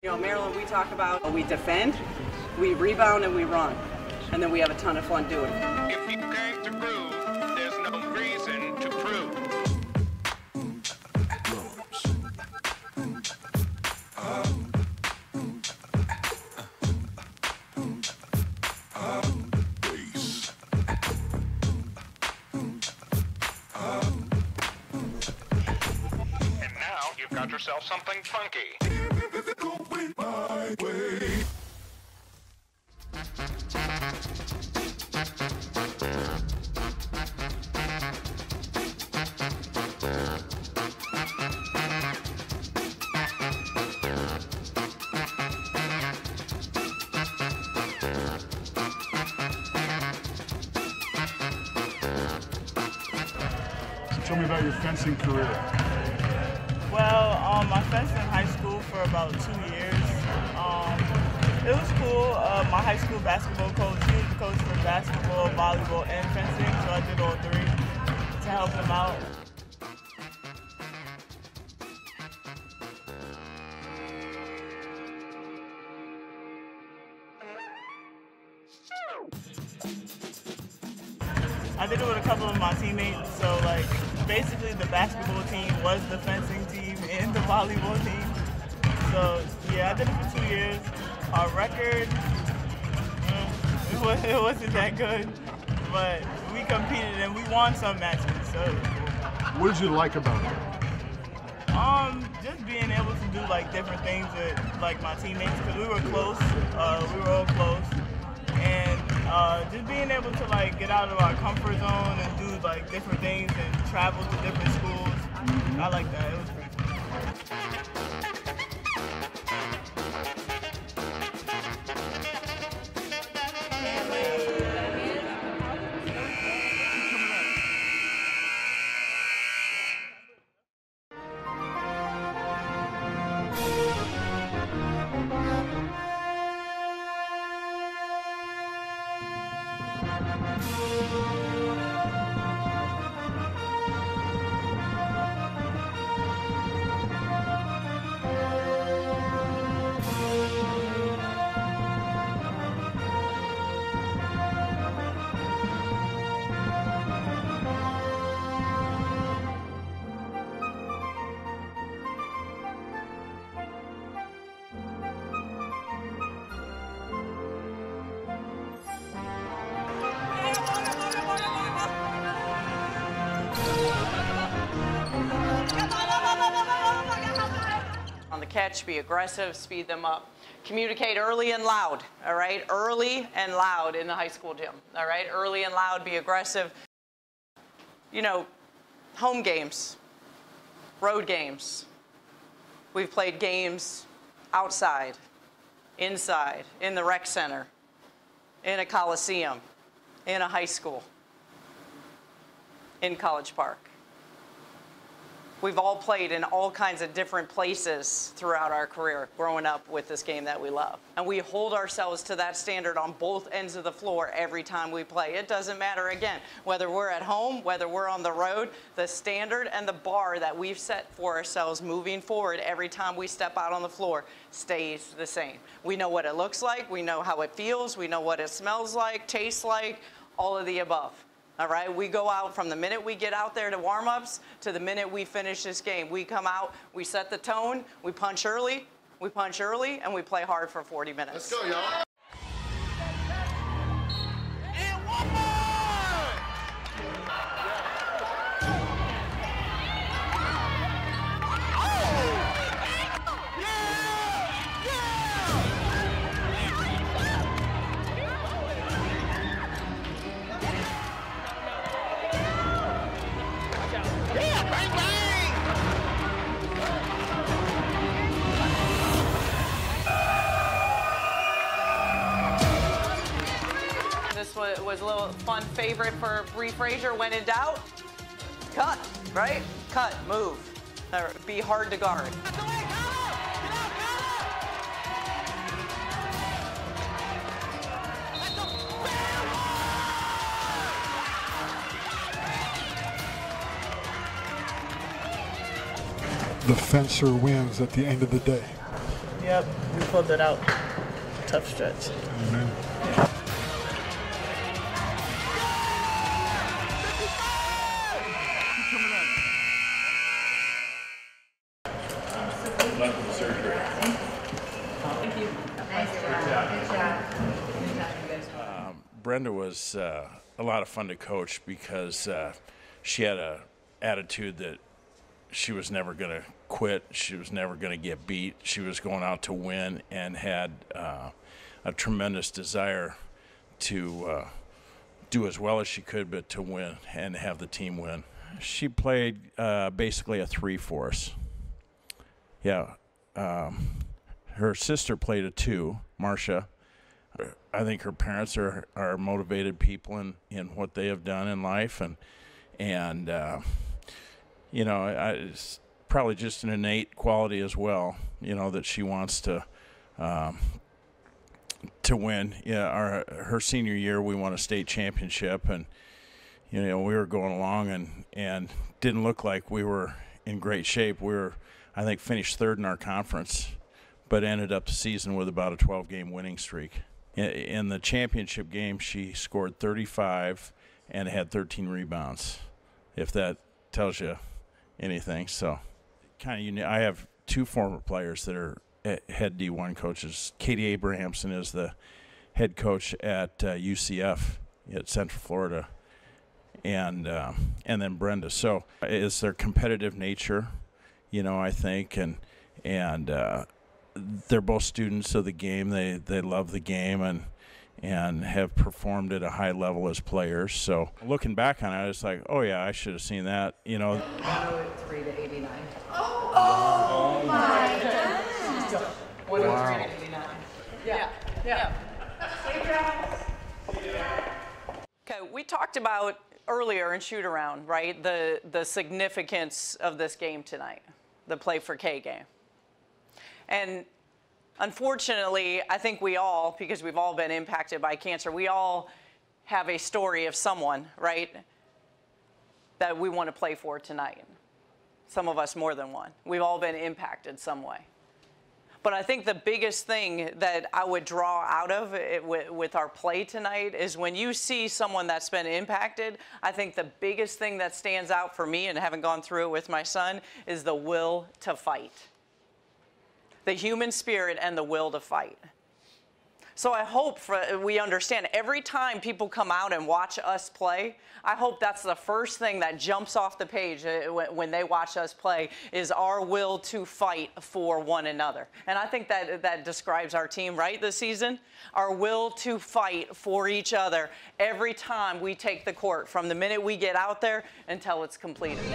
You know, Maryland, we talk about we defend, we rebound, and we run. And then we have a ton of fun doing it. If you came to prove, there's no reason to prove. And now you've got yourself something funky. Going my way. Tell me about your fencing career. Well, I fenced in high school for about 2 years. It was cool. My high school basketball coach, he was the coach for basketball, volleyball, and fencing, so I did all three to help him out. I did it with a couple of my teammates, so like basically the basketball team was the fencing team and the volleyball team. So yeah, I did it for 2 years. Our record, it wasn't that good, but we competed and we won some matches. So What did you like about it? just being able to do like different things with like my teammates, because we were close. We were all close. And just being able to like get out of our comfort zone and do like different things and travel to different schools, I like that. It was pretty cool. On the catch, be aggressive, speed them up. Communicate early and loud, all right? Early and loud in the high school gym, all right? Early and loud, be aggressive. You know, home games, road games. We've played games outside, inside, in the rec center, in a coliseum, in a high school, in College Park. We've all played in all kinds of different places throughout our career, growing up with this game that we love. And we hold ourselves to that standard on both ends of the floor every time we play. It doesn't matter, again, whether we're at home, whether we're on the road, the standard and the bar that we've set for ourselves moving forward every time we step out on the floor stays the same. We know what it looks like, we know how it feels, we know what it smells like, tastes like, all of the above. All right, we go out from the minute we get out there to warm-ups to the minute we finish this game. We come out, we set the tone, we punch early, and we play hard for 40 minutes. Let's go, y'all. And one more! This was a little fun favorite for Bree Frazier. When in doubt, cut, right? Cut, move. Or be hard to guard. The fencer wins at the end of the day. Yep, we pulled it out. Tough stretch. Amen. Luck with the surgery. Thank you. Nice job. Good job. Brenda was a lot of fun to coach because she had an attitude that she was never going to quit. She was never going to get beat. She was going out to win and had a tremendous desire to do as well as she could, but to win and have the team win. She played basically a 3 for us. Yeah. Her sister played a 2, Marcia. I think her parents are motivated people in what they have done in life, and you know, it's probably just an innate quality as well, you know, that she wants to win. Yeah, her senior year we won a state championship, and you know, we were going along and didn't look like we were in great shape. We were, I think, finished 3rd in our conference, but ended up the season with about a 12-game winning streak. In the championship game, she scored 35 and had 13 rebounds, if that tells you anything. So kind of unique. I have 2 former players that are head D1 coaches. Katie Abrahamson is the head coach at UCF at Central Florida, and then Brenda. So it's their competitive nature, you know, I think, and they're both students of the game. They love the game and have performed at a high level as players. So looking back on it, it's like, oh yeah, I should have seen that, you know. 103 to 89. Oh my God. 103 to 89. Yeah. Okay, we talked about earlier in shoot around, right, the significance of this game tonight, the Play for K game. And unfortunately, I think we all, because we've all been impacted by cancer, we all have a story of someone, right, that we want to play for tonight. Some of us more than one. We've all been impacted some way. But I think the biggest thing that I would draw out of it with our play tonight is when you see someone that's been impacted, I think the biggest thing that stands out for me, and having gone through it with my son, is the will to fight. The human spirit and the will to fight. So I hope we understand every time people come out and watch us play, I hope that's the first thing that jumps off the page when they watch us play is our will to fight for one another. And I think that describes our team, right, this season? Our will to fight for each other every time we take the court, from the minute we get out there until it's completed.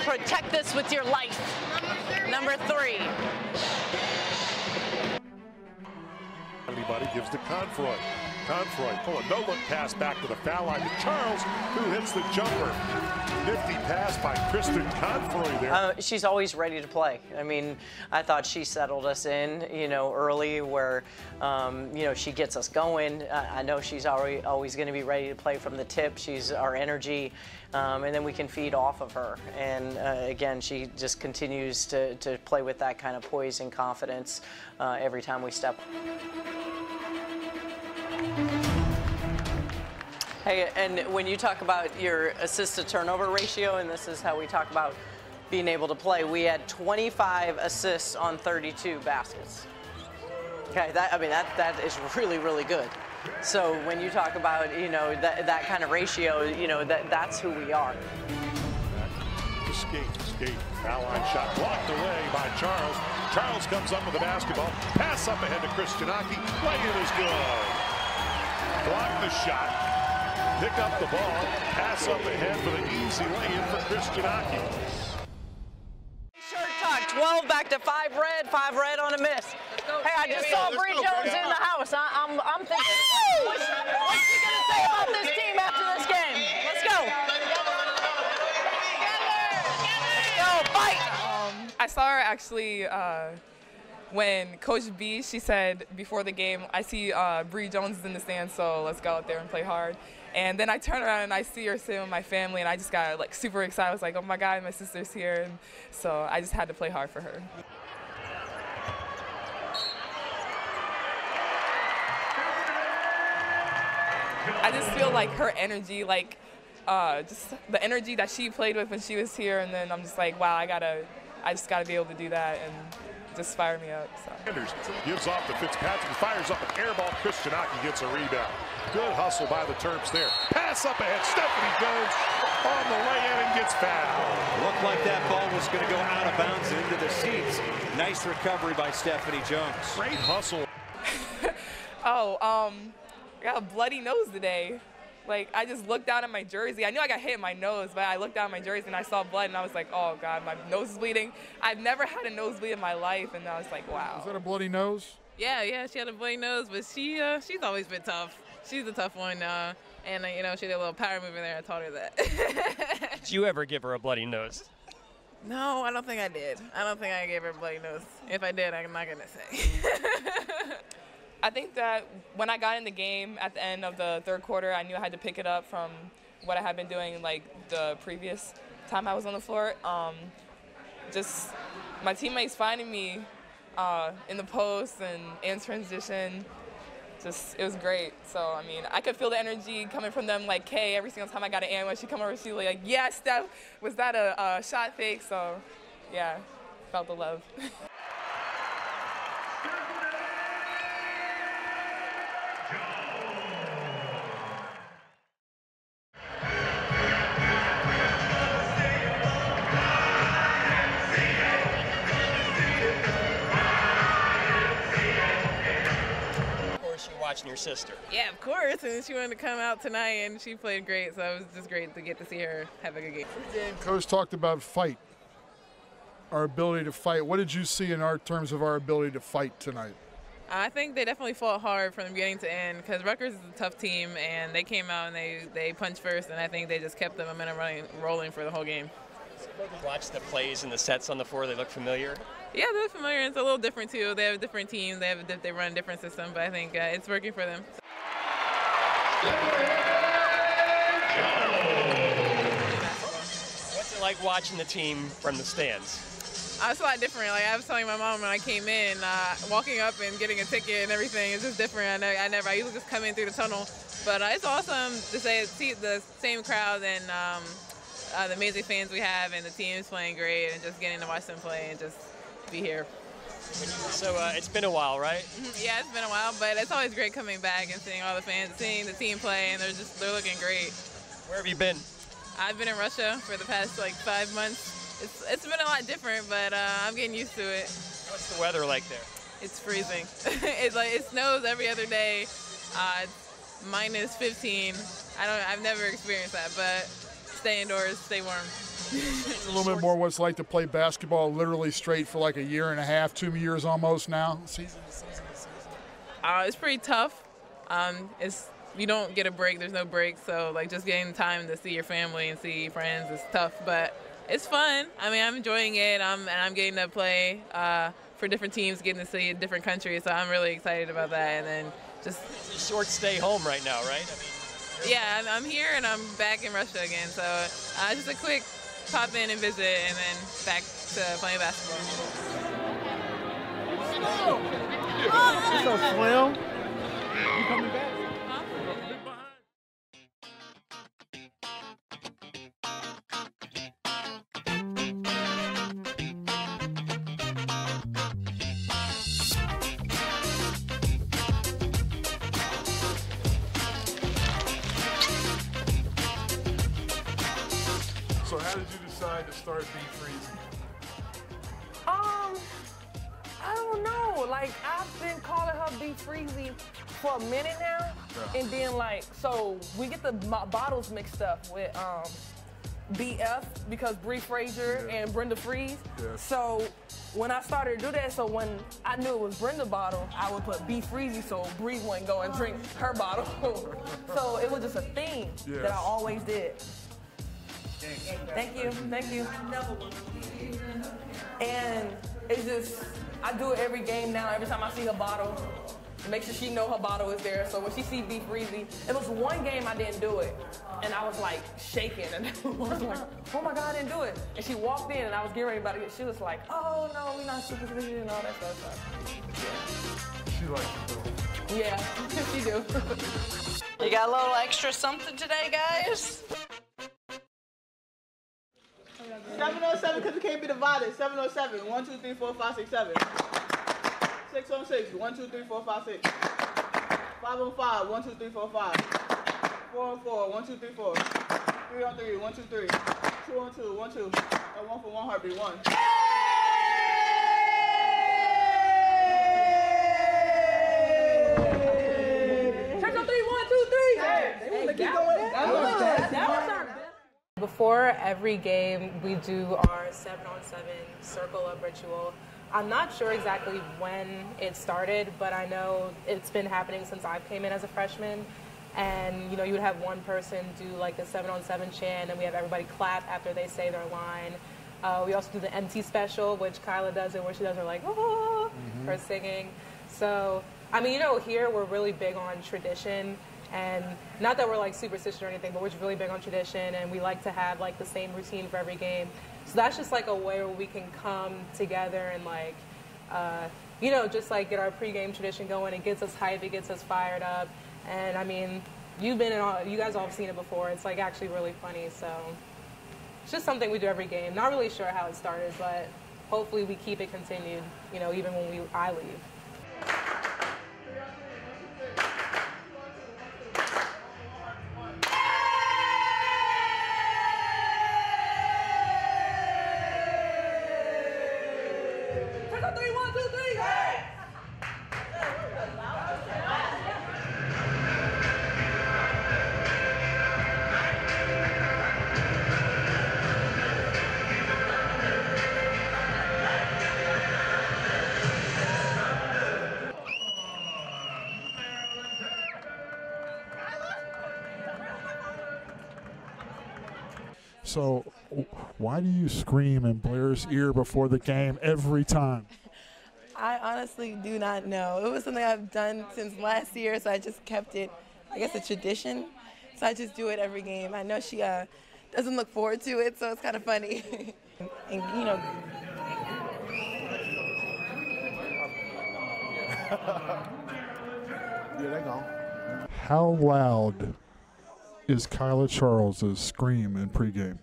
Protect this with your life. Number 3. Everybody gives to Confroy. Confroy pull a no-look pass back to the foul line to Charles, who hits the jumper. Nifty pass by Kristen Confroy there. She's always ready to play. I mean, I thought she settled us in, you know, early where, you know, she gets us going. I know she's always going to be ready to play from the tip. She's our energy, and then we can feed off of her. And again, she just continues to play with that kind of poise and confidence every time we step. Hey, and when you talk about your assist-to-turnover ratio, and this is how we talk about being able to play, we had 25 assists on 32 baskets. Okay, that is really, really good. So when you talk about, you know, that kind of ratio, you know, that's who we are. Skate. Foul line shot blocked away by Charles. Charles comes up with the basketball. Pass up ahead to Christianaki. Lay-in is good. Block the shot. Pick up the ball. Pass up ahead for the easy lay-in for Christianaki. Shirt tuck, 12 back to 5 red on a miss. Hey, I just saw Bree Jones in the house. I'm thinking, what's she going to say about this team after this game? Let's go. Let's go, fight. I saw her actually when Coach B, she said before the game, I see Bree Jones is in the stands, so let's go out there and play hard. And then I turn around and I see her sitting with my family, and I just got like super excited. I was like, oh my God, my sister's here. And so I just had to play hard for her. I just feel like her energy, like just the energy that she played with when she was here, and then I'm just like, wow, I just gotta be able to do that and just fire me up. So. Sanders gives off to Fitzpatrick, fires up an air ball. Christianaki gets a rebound. Good hustle by the Terps there. Pass up ahead. Stephanie Jones on the lay-in and gets fouled. Looked like that ball was going to go out of bounds into the seats. Nice recovery by Stephanie Jones. Great hustle. I got a bloody nose today. Like, I just looked down at my jersey. I knew I got hit in my nose, but I looked down at my jersey and I saw blood, and I was like, oh God, my nose is bleeding. I've never had a nosebleed in my life, and I was like, wow. Is that a bloody nose? Yeah, she had a bloody nose, but she's always been tough. She's a tough one, and you know, she did a little power move in there. I taught her that. Did you ever give her a bloody nose? No, I don't think I did. I don't think I gave her a bloody nose. If I did, I'm not gonna say. I think that when I got in the game at the end of the third quarter, I knew I had to pick it up from what I had been doing like the previous time I was on the floor. Just my teammates finding me in the post and in transition, it was great. So, I mean, I could feel the energy coming from them, like Kay, every single time I got an and when she come over, she was like, yeah, Steph, was that a shot fake? So, yeah, felt the love. Watching your sister. Yeah, of course. And she wanted to come out tonight, and she played great. So it was just great to get to see her have a good game. Coach talked about fight, our ability to fight. What did you see in terms of our ability to fight tonight? I think they definitely fought hard from the beginning to end because Rutgers is a tough team, and they came out and they punched first, and I think they just kept the momentum rolling for the whole game. Watch the plays and the sets on the floor. They look familiar. Yeah, they look familiar. It's a little different too. They have a different team. They run a different system, but I think it's working for them. What's it like watching the team from the stands? It's a lot different. Like I was telling my mom when I came in, walking up and getting a ticket and everything is just different. I usually just come in through the tunnel, but it's awesome to see the same crowd and the amazing fans we have, and the team's playing great, and just getting to watch them play and just be here. So it's been a while, right? Yeah, it's been a while, but it's always great coming back and seeing all the fans, seeing the team play, and they're looking great. Where have you been? I've been in Russia for the past like 5 months. It's been a lot different, but I'm getting used to it. What's the weather like there? It's freezing. It snows every other day. It's minus 15. I've never experienced that, but stay indoors, stay warm. A little bit more what it's like to play basketball literally straight for like a year and a half, 2 years almost now. Season to season to season. It's pretty tough. You don't get a break. There's no break. So like just getting time to see your family and see friends is tough, but it's fun. I mean, I'm enjoying it. And I'm getting to play for different teams, getting to see different countries. So I'm really excited about that. And then just it's a short stay home right now, right? Yeah, I'm here and I'm back in Russia again. So just a quick pop in and visit, and then back to playing basketball. What's up, Slim? You coming back? So how did you decide to start beef freezing? I don't know. Like, I've been calling her Beef Freezy for a minute now. Yeah. And then, like, so we get the bottles mixed up with BF because Bree Frazier and Brenda Freeze. Yeah. So when I started to do that, so when I knew it was Brenda bottle, I would put Beef Freezy so Bree wouldn't go and drink her bottle. So it was just a thing that I always did. Thank you, thank you. And it's just, I do it every game now. Every time I see her bottle, make sure she know her bottle is there. So when she see Be Freezy, it was one game I didn't do it. And I was like shaking and I was like, oh my God, I didn't do it. And she walked in and I was getting ready about to get, she was like, oh no, we're not superstitious and all that stuff. She likes it. Yeah, she do. You got a little extra something today, guys? 707 because we can't be divided. 707. 1, 2, 3, 4, 5, 6, 7. 616. 1, 2, 3, 4, 5, 6. 5 on 5. 1, 2, 3, 4, 5. 4 on 4. 1, 2, 3, 4. 3 on 3. 1, 2, 3. 2 on 2. 1, 2. And 1 for 1 heartbeat. 1. Church on 3. 1, 2, 3. Hey, keep going. That was our best. Before every game, we do our 7-on-7 circle up ritual. I'm not sure exactly when it started, but I know it's been happening since I came in as a freshman. And, you know, you would have one person do like the 7-on-7 chant, and we have everybody clap after they say their line. We also do the MT special, which Kyla does it, where she does her like, oh, her singing. So, I mean, you know, here we're really big on tradition. And not that we're like superstitious or anything, but we're just really big on tradition, and we like to have like the same routine for every game. So that's just like a way where we can come together and like, you know, just like get our pregame tradition going. It gets us hype, it gets us fired up. And I mean, you guys all have seen it before. It's like actually really funny. So it's just something we do every game. Not really sure how it started, but hopefully we keep it continued, you know, even when I leave. So, why do you scream in Blair's ear before the game every time? I honestly do not know. It was something I've done since last year, so I just kept it, I guess, a tradition. So I just do it every game. I know she doesn't look forward to it, so it's kind of funny. And, you know. Yeah, they go. How loud is Kyla Charles's scream in pregame?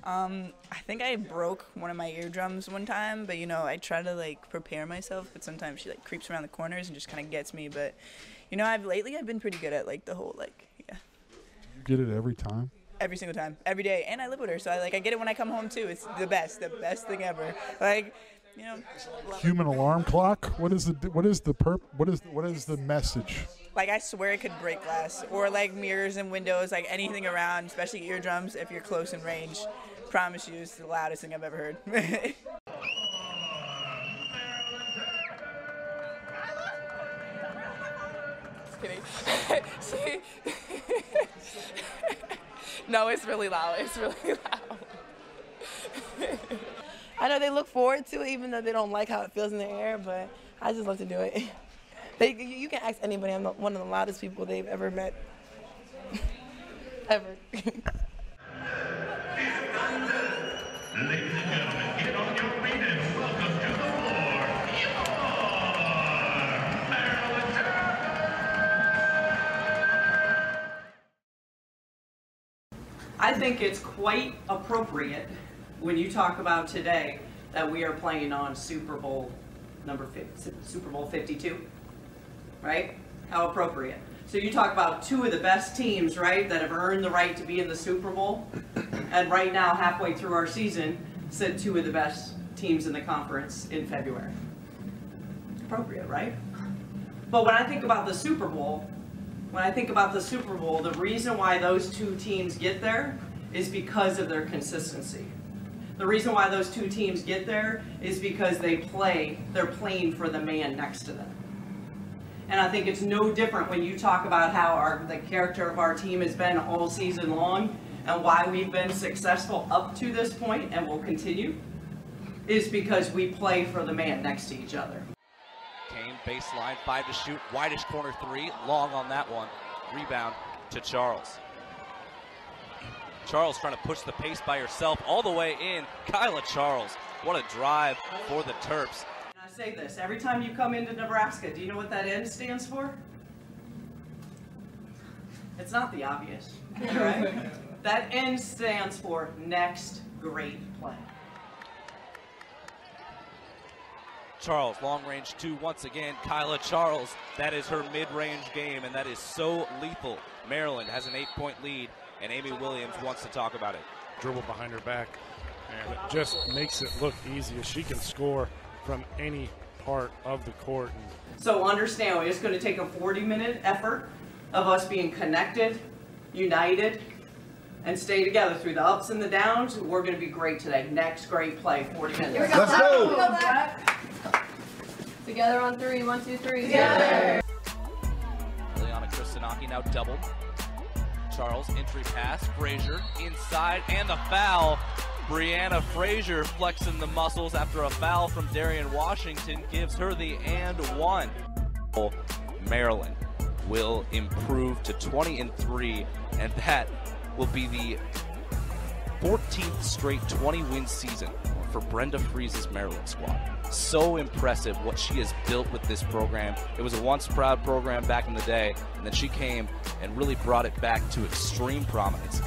I think I broke one of my eardrums one time, but you know, I try to like prepare myself, but sometimes she like creeps around the corners and just kind of gets me. But you know, I've been pretty good at like the whole like, yeah. You get it every time? Every single time, every day, and I live with her, so I get it when I come home too. It's the best thing ever. Like, you know. Human alarm clock? What is the message? Like, I swear it could break glass, or like mirrors and windows, like anything around, especially eardrums. If you're close in range, promise you, it's the loudest thing I've ever heard. Just kidding. See? No, it's really loud. It's really loud. I know they look forward to it, even though they don't like how it feels in the air, but I just love to do it. You can ask anybody. I'm one of the loudest people they've ever met. Ever. Ladies and gentlemen, get on your feet and welcome to the floor, your Maryland I think it's quite appropriate when you talk about today that we are playing on Super Bowl 52, right? How appropriate. So you talk about two of the best teams, right, that have earned the right to be in the Super Bowl, and right now, halfway through our season, sit two of the best teams in the conference in February. Appropriate, right? But when I think about the Super Bowl, the reason why those two teams get there is because of their consistency. The reason why those two teams get there is because they're playing for the man next to them. And I think it's no different when you talk about how the character of our team has been all season long and why we've been successful up to this point and will continue, is because we play for the man next to each other. Kane, baseline, 5 to shoot, widest corner 3, long on that one. Rebound to Charles. Charles trying to push the pace by herself all the way in. Kyla Charles, what a drive for the Terps. And I say this, every time you come into Nebraska, do you know what that N stands for? It's not the obvious, right? That N stands for next great play. Charles, long range 2 once again. Kyla Charles, that is her mid-range game, and that is so lethal. Maryland has an 8-point lead, and Amy Williams wants to talk about it. Dribble behind her back, and it just makes it look easy. She can score from any part of the court. So understand, it's going to take a 40-minute effort of us being connected, united, and stay together through the ups and the downs. We're going to be great today. Next great play, 40 minutes. Let's go! Together on 3, 1, 2, 3. Together! Liana Kristanaki now doubled. Charles, entry pass, Frazier inside, and the foul. Brianna Frazier flexing the muscles after a foul from Darian Washington gives her the and 1. Maryland will improve to 20-3, and that will be the 14th straight 20-win season for Brenda Freese's Maryland squad. So impressive what she has built with this program. It was a once proud program back in the day, and then she came and really brought it back to extreme prominence.